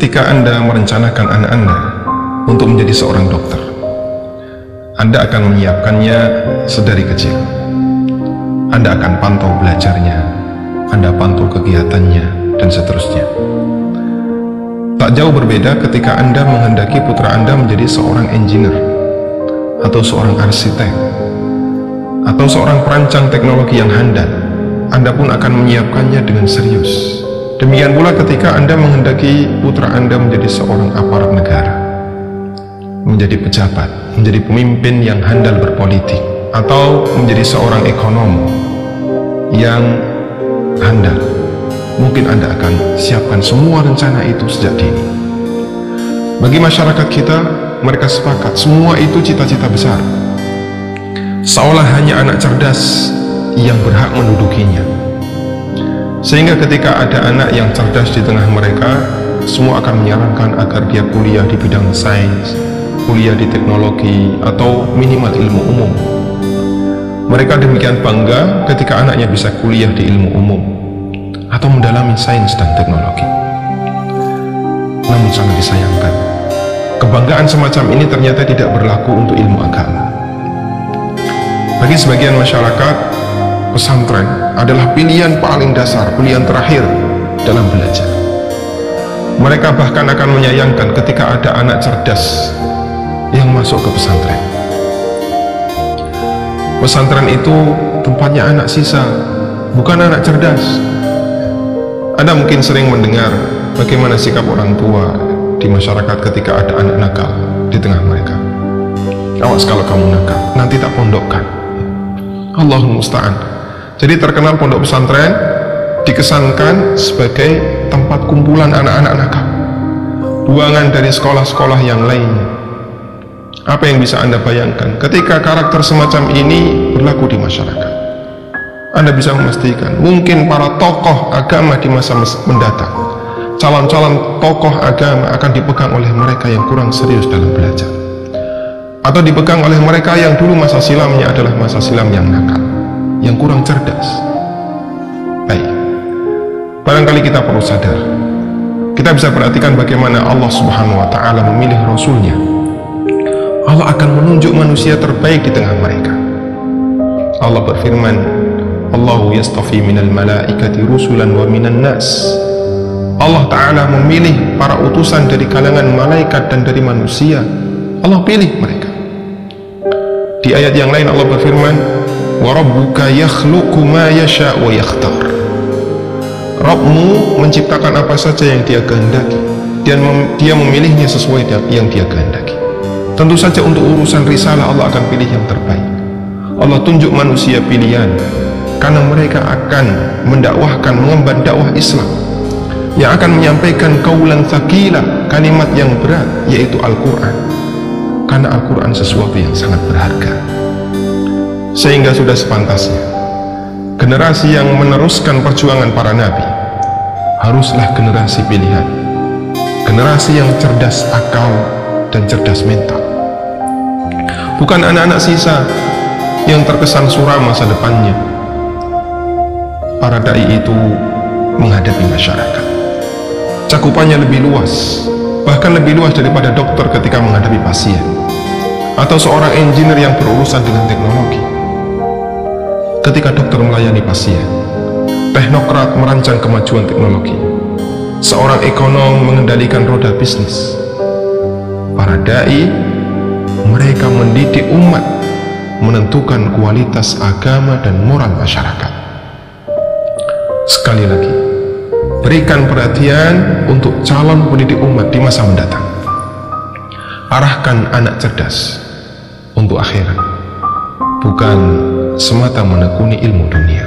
Ketika Anda merencanakan anak Anda untuk menjadi seorang dokter, Anda akan menyiapkannya sedari kecil. Anda akan pantau belajarnya, Anda pantau kegiatannya, dan seterusnya. Tak jauh berbeda ketika Anda menghendaki putra Anda menjadi seorang engineer, atau seorang arsitek, atau seorang perancang teknologi yang handal. Anda pun akan menyiapkannya dengan serius. Demikian pula ketika Anda menghendaki putra Anda menjadi seorang aparat negara, menjadi pejabat, menjadi pemimpin yang handal berpolitik, atau menjadi seorang ekonom yang handal. Mungkin Anda akan siapkan semua rencana itu sejak dini. Bagi masyarakat kita, mereka sepakat semua itu cita-cita besar, seolah hanya anak cerdas yang berhak mendudukinya. Sehingga ketika ada anak yang cerdas di tengah mereka, semua akan menyarankan agar dia kuliah di bidang sains, kuliah di teknologi, atau minimal ilmu umum. Mereka demikian bangga ketika anaknya bisa kuliah di ilmu umum atau mendalami sains dan teknologi. Namun sangat disayangkan, kebanggaan semacam ini ternyata tidak berlaku untuk ilmu agama. Bagi sebagian masyarakat, pesantren adalah pilihan paling dasar, pilihan terakhir dalam belajar. Mereka bahkan akan menyayangkan ketika ada anak cerdas yang masuk ke pesantren. Pesantren itu tempatnya anak sisa, bukan anak cerdas. Anda mungkin sering mendengar bagaimana sikap orang tua di masyarakat ketika ada anak nakal di tengah mereka. Awas kalau kamu nakal, nanti tak pondokkan. Allahul musta'an. Jadi terkenal pondok pesantren dikesankan sebagai tempat kumpulan anak-anak nakal, buangan dari sekolah-sekolah yang lainnya. Apa yang bisa Anda bayangkan ketika karakter semacam ini berlaku di masyarakat? Anda bisa memastikan mungkin para tokoh agama di masa mendatang, calon-calon tokoh agama akan dipegang oleh mereka yang kurang serius dalam belajar, atau dipegang oleh mereka yang dulu masa silamnya adalah masa silam yang nakal, yang kurang cerdas. Baik, barangkali kita perlu sadar. Kita bisa perhatikan bagaimana Allah Subhanahu wa ta'ala memilih Rasulnya. Allah akan menunjuk manusia terbaik di tengah mereka. Allah berfirman, Allahu yastafi minal malaikati rusulan wa minan nas. Allah Ta'ala memilih para utusan dari kalangan malaikat dan dari manusia. Allah pilih mereka. Di ayat yang lain Allah berfirman, wa rabbuka yakhluqu ma yasha' wa yakhtar. Rabbmu menciptakan apa saja yang dia kehendaki, dan dia memilihnya sesuai yang dia kehendaki. Tentu saja untuk urusan risalah Allah akan pilih yang terbaik. Allah tunjuk manusia pilihan karena mereka akan mendakwahkan, mengemban dakwah Islam yang akan menyampaikan qaulan tsaqila, kalimat yang berat, yaitu Al-Quran. Karena Al-Quran sesuatu yang sangat berharga. Sehingga sudah sepantasnya generasi yang meneruskan perjuangan para nabi haruslah generasi pilihan, generasi yang cerdas akal dan cerdas mental, bukan anak-anak sisa yang terkesan suram masa depannya. Para dai itu menghadapi masyarakat, cakupannya lebih luas, bahkan lebih luas daripada dokter ketika menghadapi pasien, atau seorang engineer yang berurusan dengan teknologi ketika dokter melayani pasien, teknokrat merancang kemajuan teknologi, seorang ekonom mengendalikan roda bisnis. Para dai, mereka mendidik umat, menentukan kualitas agama dan moral masyarakat. Sekali lagi, berikan perhatian untuk calon pendidik umat di masa mendatang. Arahkan anak cerdas untuk akhirat, bukan semata menekuni ilmu dunia.